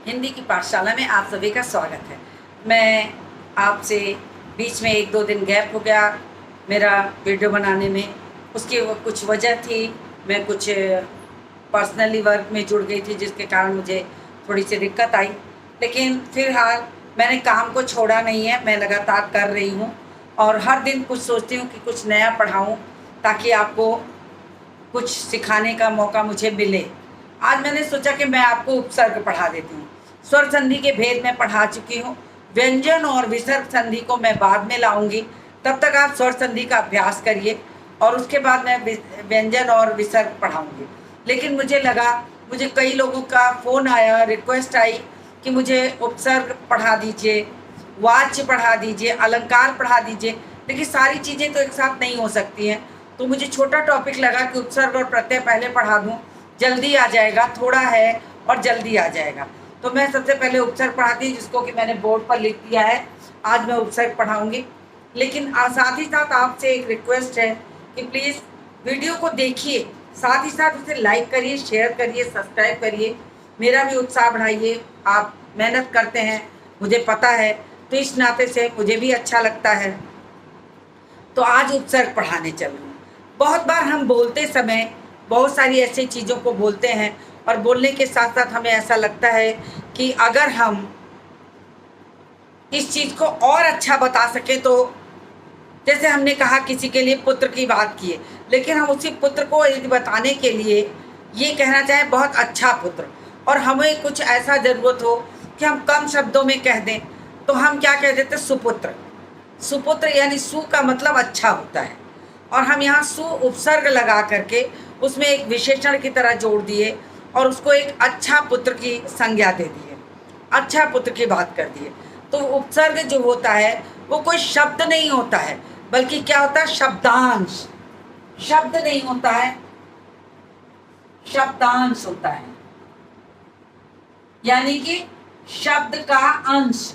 हिंदी की पाठशाला में आप सभी का स्वागत है। मैं आपसे बीच में 1-2 दिन गैप हो गया मेरा वीडियो बनाने में। उसकी कुछ वजह थी, मैं कुछ पर्सनली वर्क में जुड़ गई थी जिसके कारण मुझे थोड़ी सी दिक्कत आई। लेकिन फ़िलहाल मैंने काम को छोड़ा नहीं है, मैं लगातार कर रही हूँ और हर दिन कुछ सोचती हूँ कि कुछ नया पढ़ाऊँ ताकि आपको कुछ सिखाने का मौका मुझे मिले। आज मैंने सोचा कि मैं आपको उपसर्ग पढ़ा देती हूँ। स्वर संधि के भेद मैं पढ़ा चुकी हूँ। व्यंजन और विसर्ग संधि को मैं बाद में लाऊंगी। तब तक आप स्वर संधि का अभ्यास करिए और उसके बाद मैं व्यंजन और विसर्ग पढ़ाऊंगी। लेकिन मुझे लगा, मुझे कई लोगों का फ़ोन आया, रिक्वेस्ट आई कि मुझे उपसर्ग पढ़ा दीजिए, वाच्य पढ़ा दीजिए, अलंकार पढ़ा दीजिए। देखिए, सारी चीज़ें तो एक साथ नहीं हो सकती हैं, तो मुझे छोटा टॉपिक लगा कि उपसर्ग और प्रत्यय पहले पढ़ा दूँ, जल्दी आ जाएगा, थोड़ा है और जल्दी आ जाएगा। तो मैं सबसे पहले उपसर्ग पढ़ाती हूँ, जिसको कि मैंने बोर्ड पर लिख दिया है। आज मैं उपसर्ग पढ़ाऊँगी, लेकिन साथ ही साथ आपसे एक रिक्वेस्ट है कि प्लीज़ वीडियो को देखिए, साथ ही साथ उसे लाइक करिए, शेयर करिए, सब्सक्राइब करिए, मेरा भी उत्साह बढ़ाइए। आप मेहनत करते हैं, मुझे पता है, तो इस नाते से मुझे भी अच्छा लगता है। तो आज उपसर्ग पढ़ाने चल रही हूँ। बहुत बार हम बोलते समय बहुत सारी ऐसी चीज़ों को बोलते हैं और बोलने के साथ साथ हमें ऐसा लगता है कि अगर हम इस चीज़ को और अच्छा बता सकें तो, जैसे हमने कहा किसी के लिए पुत्र की बात की है, लेकिन हम उसी पुत्र को यदि बताने के लिए ये कहना चाहें बहुत अच्छा पुत्र, और हमें कुछ ऐसा ज़रूरत हो कि हम कम शब्दों में कह दें, तो हम क्या कह देते, सुपुत्र। सुपुत्र यानी सु का मतलब अच्छा होता है, और हम यहाँ सु उपसर्ग लगा करके उसमें एक विशेषण की तरह जोड़ दिए और उसको एक अच्छा पुत्र की संज्ञा दे दिए, अच्छा पुत्र की बात कर दिए। तो उपसर्ग जो होता है वो कोई शब्द नहीं होता है, बल्कि क्या होता है, शब्दांश। शब्द नहीं होता है, शब्दांश होता है, यानी कि शब्द का अंश,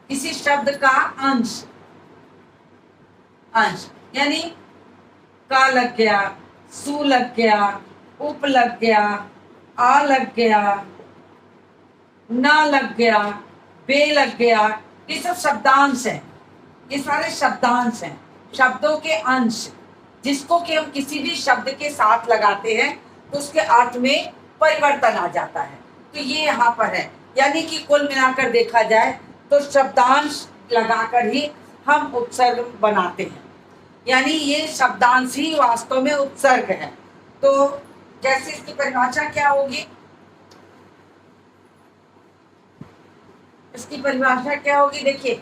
किसी शब्द का अंश। अंश यानी का लग गया, सु लग गया, उप लग गया, आ लग गया, ना लग गया, बे लग गया, ये सब शब्दांश हैं। ये सारे शब्दांश हैं, शब्दों के अंश, जिसको कि हम किसी भी शब्द के साथ लगाते हैं तो उसके अर्थ में परिवर्तन आ जाता है। तो ये यहाँ पर है, यानी कि कुल मिलाकर देखा जाए तो शब्दांश लगाकर ही हम उपसर्ग बनाते हैं, यानी ये शब्दांश ही वास्तव में उपसर्ग है। तो जैसे इसकी परिभाषा क्या होगी, इसकी परिभाषा क्या होगी, देखिए,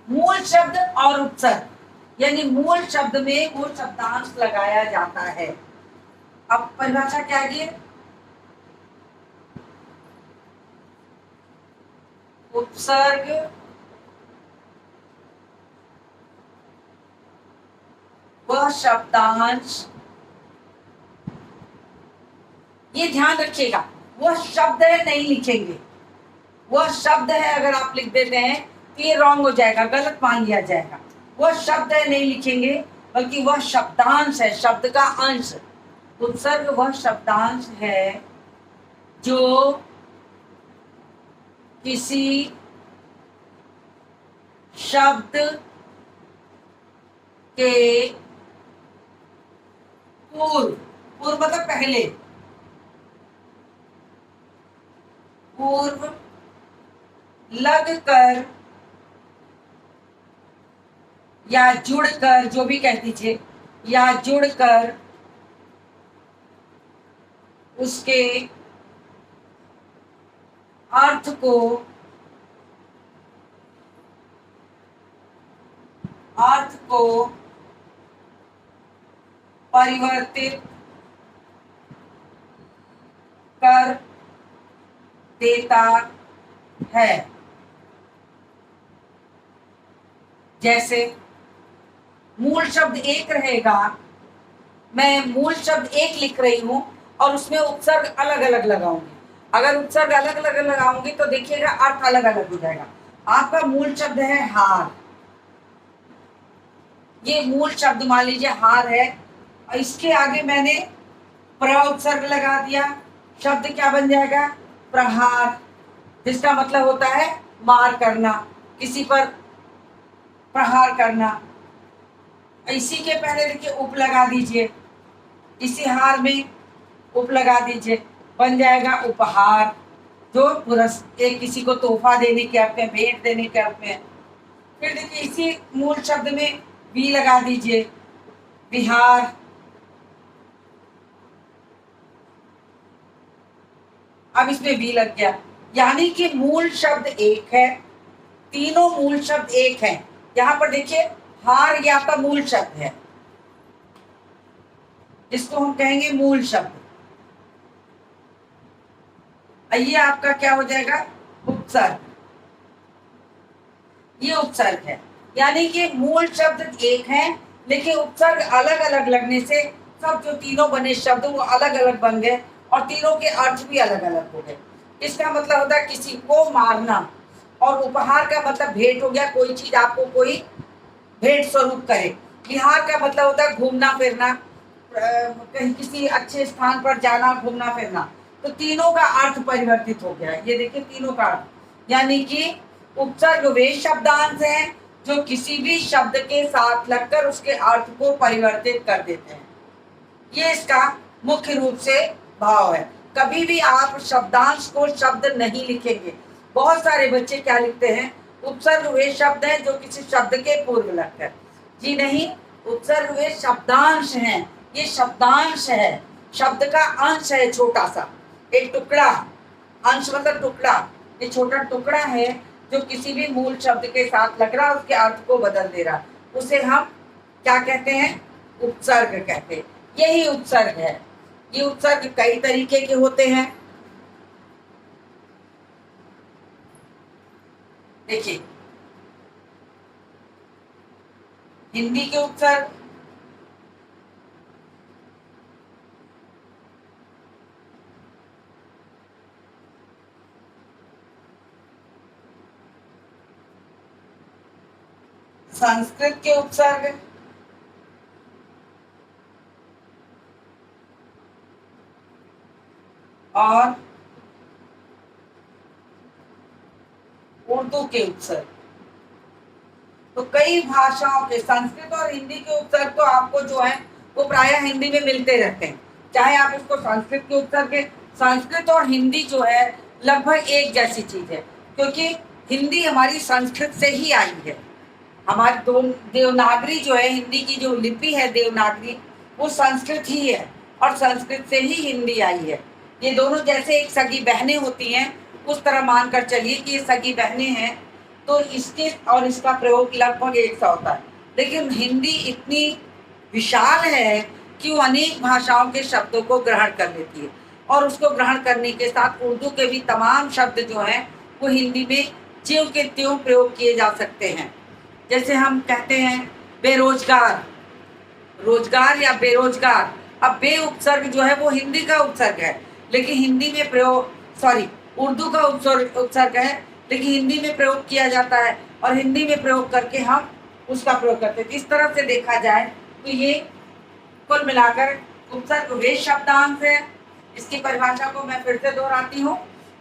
मूल शब्द और उपसर्ग, यानी मूल शब्द में वो शब्दांश लगाया जाता है। अब परिभाषा क्या है, उपसर्ग वह शब्दांश, ये ध्यान रखिएगा, वह शब्द है, नहीं लिखेंगे वह शब्द है। अगर आप लिख देते हैं तो ये रॉन्ग हो जाएगा, गलत मान लिया जाएगा। वह शब्द है नहीं लिखेंगे, बल्कि वह शब्दांश है, शब्द का अंश। उपसर्ग वह शब्दांश है जो किसी शब्द के पूर्व, पूर्व मतलब पहले, पूर्व लग कर या जुड़कर, जो भी कह दीजिए, या जुड़कर उसके अर्थ को परिवर्तित कर देता है। जैसे मूल शब्द एक रहेगा, मैं मूल शब्द एक लिख रही हूं और उसमें उपसर्ग अलग अलग लगाऊंगी। अगर उपसर्ग अलग अलग लगाऊंगी तो देखिएगा अर्थ अलग अलग हो जाएगा। आपका मूल शब्द है हार, ये मूल शब्द मान लीजिए हार है, और इसके आगे मैंने प्र उपसर्ग लगा दिया, शब्द क्या बन जाएगा, प्रहार। जिसका मतलब होता है मार करना, किसी पर प्रहार करना। इसी के पहले देखिए उप लगा दीजिए, इसी हार में उप लगा दीजिए, बन जाएगा उपहार, जो एक किसी को तोहफा देने के अर्थ में, भेंट देने के अर्थ में। फिर देखिए इसी मूल शब्द में वी लगा दीजिए, विहार। अब इसमें वी लग गया, यानी कि मूल शब्द एक है, तीनों मूल शब्द एक है। यहां पर देखिए हार ये आपका मूल शब्द है, इसको हम कहेंगे मूल शब्द। ये आपका क्या हो जाएगा, उपसर्ग। ये उपसर्ग है, यानी कि मूल शब्द एक है लेकिन उपसर्ग अलग अलग लगने से सब जो तीनों बने शब्द वो अलग अलग बन गए और तीनों के अर्थ भी अलग अलग हो गए। इसका मतलब होता है किसी को मारना, और उपहार का मतलब भेंट हो गया, कोई चीज आपको कोई भेंट स्वरूप करे। विहार का मतलब होता है घूमना फिरना, कहीं किसी अच्छे स्थान पर जाना, घूमना फिरना। तो तीनों का अर्थ परिवर्तित हो गया। ये देखिए तीनों का अर्थ, यानी कि उपसर्ग वे शब्दांश हैं जो किसी भी शब्द के साथ लगकर उसके अर्थ को परिवर्तित कर देते हैं। ये इसका मुख्य रूप से भाव है। कभी भी आप शब्दांश को शब्द नहीं लिखेंगे। बहुत सारे बच्चे क्या लिखते हैं, उपसर्ग वे शब्द हैं जो किसी शब्द के पूर्व लगकर। जी नहीं, उपसर्ग वे शब्दांश हैं। ये शब्दांश है, शब्द का अंश है, छोटा सा एक टुकड़ा। अंश मतलब टुकड़ा, ये छोटा टुकड़ा है जो किसी भी मूल शब्द के साथ लग रहा, उसके अर्थ को बदल दे रहा, उसे हम क्या कहते हैं, उपसर्ग कहते हैं। यही उपसर्ग है। ये उपसर्ग कई तरीके के होते हैं। देखिए हिंदी के उपसर्ग, संस्कृत के उपसर्ग, और उर्दू के उपसर्ग। तो कई भाषाओं के संस्कृत और हिंदी के उपसर्ग तो आपको जो है वो प्रायः हिंदी में मिलते रहते हैं, चाहे आप इसको संस्कृत के उपसर्ग। संस्कृत और हिंदी जो है लगभग एक जैसी चीज है, क्योंकि हिंदी हमारी संस्कृत से ही आई है। हमारी दो देवनागरी जो है, हिंदी की जो लिपि है देवनागरी, वो संस्कृत ही है और संस्कृत से ही हिंदी आई है। ये दोनों जैसे एक सगी बहनें होती हैं, उस तरह मानकर चलिए कि ये सगी बहनें हैं, तो इसके और इसका प्रयोग लगभग एक सा होता है। लेकिन हिंदी इतनी विशाल है कि वो अनेक भाषाओं के शब्दों को ग्रहण कर लेती है, और उसको ग्रहण करने के साथ उर्दू के भी तमाम शब्द जो हैं वो हिंदी में ज्यों के त्यों प्रयोग किए जा सकते हैं। जैसे हम कहते हैं बेरोजगार, रोजगार या बेरोजगार। अब बे उपसर्ग जो है वो हिंदी का उपसर्ग है, लेकिन हिंदी में प्रयोग, सॉरी, उर्दू का उपसर्ग है, लेकिन हिंदी में प्रयोग किया जाता है, और हिंदी में प्रयोग करके हम उसका प्रयोग करते हैं। इस तरह से देखा जाए तो ये कुल मिलाकर उपसर्ग वे शब्दांश है। इसकी परिभाषा को मैं फिर से दोहराती हूँ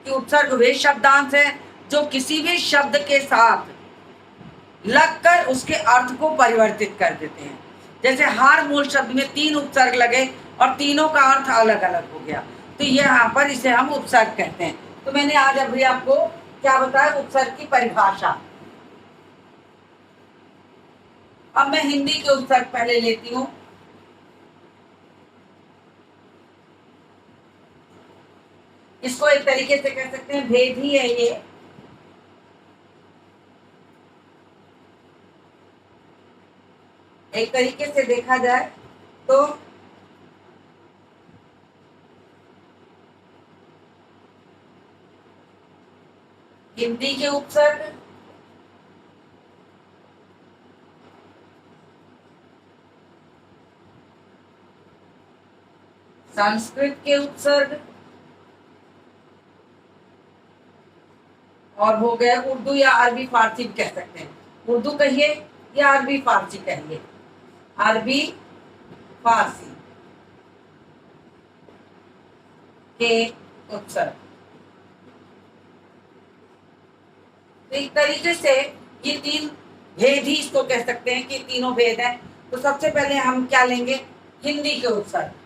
कि उपसर्ग वे शब्दांश है जो किसी भी शब्द के साथ लगकर उसके अर्थ को परिवर्तित कर देते हैं। जैसे हार मूल शब्द में 3 उपसर्ग लगे और तीनों का अर्थ अलग अलग हो गया, तो यहाँ पर इसे हम उपसर्ग कहते हैं। तो मैंने आज अभी आपको क्या बताया, उपसर्ग की परिभाषा। अब मैं हिंदी के उपसर्ग पहले लेती हूँ। इसको एक तरीके से कह सकते हैं भेद ही है ये। एक तरीके से देखा जाए तो हिंदी के उपसर्ग, संस्कृत के उपसर्ग, और हो गया उर्दू या अरबी फारसी कह सकते हैं। उर्दू कहिए या अरबी फारसी कहिए, अरबी फारसी के उपसर्ग। तो एक तरीके से ये तीन भेद ही इसको कह सकते हैं कि तीनों भेद हैं। तो सबसे पहले हम क्या लेंगे, हिंदी के उपसर्ग।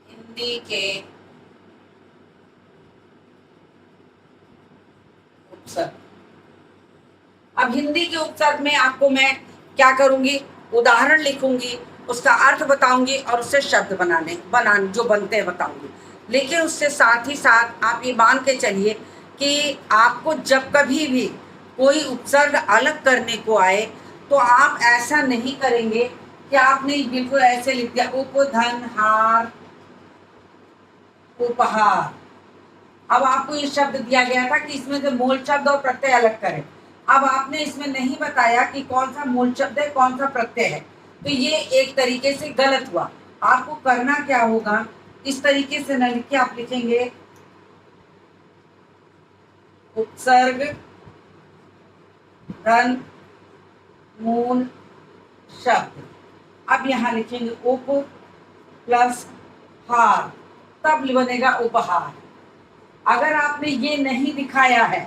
हिंदी के उपसर्ग। अब हिंदी के उपसर्ग में आपको मैं क्या करूंगी, उदाहरण लिखूंगी, उसका अर्थ बताऊंगी और उससे शब्द बनाने जो बनते हैं बताऊंगी। लेकिन उससे साथ ही साथ आप ये मान के चलिए कि आपको जब कभी भी कोई उपसर्ग अलग करने को आए तो आप ऐसा नहीं करेंगे कि आपने बिल्कुल ऐसे लिख दिया उपधनहार उपहार। अब आपको ये शब्द दिया गया था कि इसमें से मूल शब्द और प्रत्यय अलग करें। अब आपने इसमें नहीं बताया कि कौन सा मूल शब्द है कौन सा प्रत्यय है, तो ये एक तरीके से गलत हुआ। आपको करना क्या होगा, इस तरीके से न लिखे, आप लिखेंगे उपसर्ग धन मूल शब्द। अब यहां लिखेंगे उप प्लस हार, तब बनेगा उपहार। अगर आपने ये नहीं दिखाया है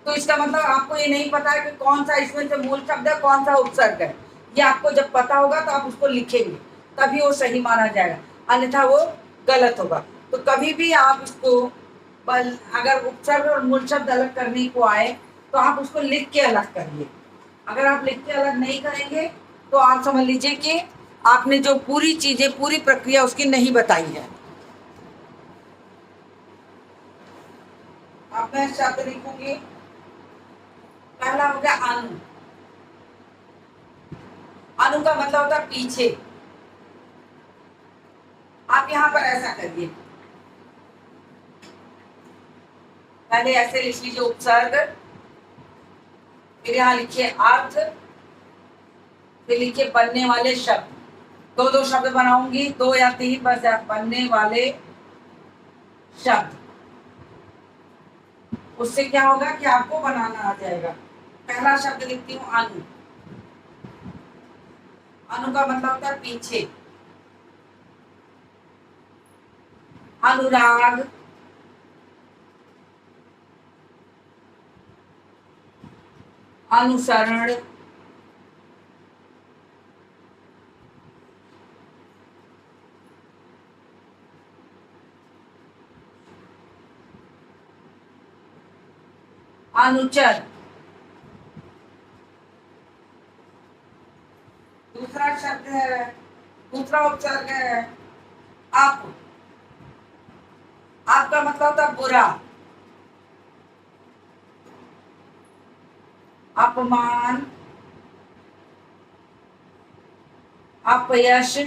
तो इसका मतलब आपको ये नहीं पता है कि कौन सा इसमें से मूल शब्द है कौन सा उपसर्ग है। ये आपको जब पता होगा तो आप उसको लिखेंगे, तभी वो सही माना जाएगा, अन्यथा वो गलत होगा। तो कभी भी आप इसको अगर उपसर्ग और मूल शब्द अलग करने को आए तो आप उसको लिख के अलग करिए। अगर आप लिख के अलग नहीं करेंगे तो आप समझ लीजिए कि आपने जो पूरी चीजें पूरी प्रक्रिया उसकी नहीं बताई है। अब मैं शब्द लिखूंगी, पहला हो गया अनु। अनु का मतलब होता है पीछे। आप यहां पर ऐसा करिए, पहले ऐसे लिख लीजिए उपसर्ग, फिर यहां लिखिए अर्थ, फिर लिखिए बनने वाले शब्द। दो दो शब्द बनाऊंगी, 2 या 3 बस, बनने वाले शब्द। उससे क्या होगा कि आपको बनाना आ जाएगा। पहला शब्द लिखती हूँ अनु। अनु का मतलब होता है पीछे। अनुराग, अनुसरण, अनुचर। दूसरा शब्द है, दूसरा उपसर्ग है आप। आपका मतलब होता है बुरा। अपमान, अपयश,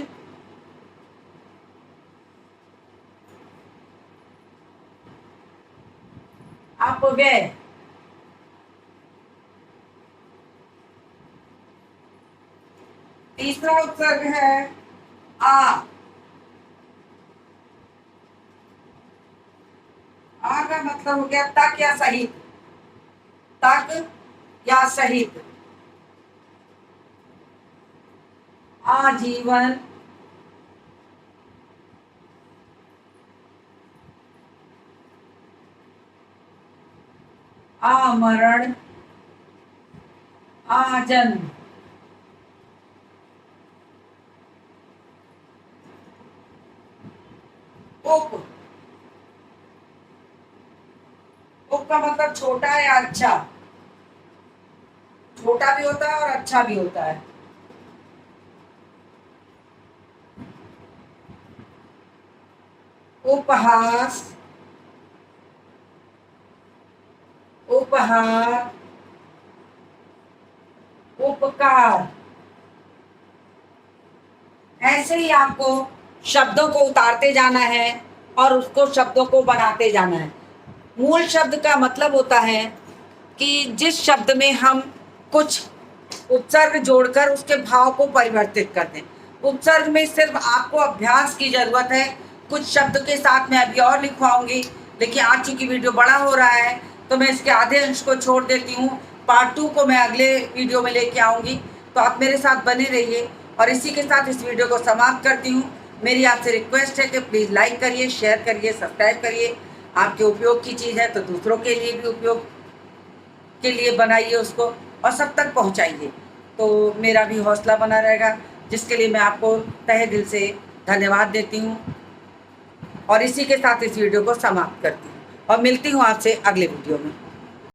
अपव्यय। तीसरा उपसर्ग है आ। आ का मतलब हो गया तक या सहित, तक या सहित। आजीवन, आमरण, आजन्म। उप, उप का मतलब छोटा या अच्छा। छोटा भी होता है और अच्छा भी होता है। उपहास, उपहार, उपकार। ऐसे ही आपको शब्दों को उतारते जाना है और उसको शब्दों को बनाते जाना है। मूल शब्द का मतलब होता है कि जिस शब्द में हम कुछ उपसर्ग जोड़कर उसके भाव को परिवर्तित कर दें। उपसर्ग में सिर्फ आपको अभ्यास की जरूरत है। कुछ शब्द के साथ मैं अभी और लिखवाऊंगी, लेकिन आज चूँकि वीडियो बड़ा हो रहा है तो मैं इसके आधे अंश को छोड़ देती हूँ। पार्ट 2 को मैं अगले वीडियो में लेके आऊँगी, तो आप मेरे साथ बने रहिए। और इसी के साथ इस वीडियो को समाप्त करती हूँ। मेरी आपसे रिक्वेस्ट है कि प्लीज़ लाइक करिए, शेयर करिए, सब्सक्राइब करिए। आपके उपयोग की चीज़ है तो दूसरों के लिए भी उपयोग के लिए बनाइए उसको और सब तक पहुंचाइए, तो मेरा भी हौसला बना रहेगा, जिसके लिए मैं आपको तहे दिल से धन्यवाद देती हूँ। और इसी के साथ इस वीडियो को समाप्त करती हूँ और मिलती हूँ आपसे अगले वीडियो में।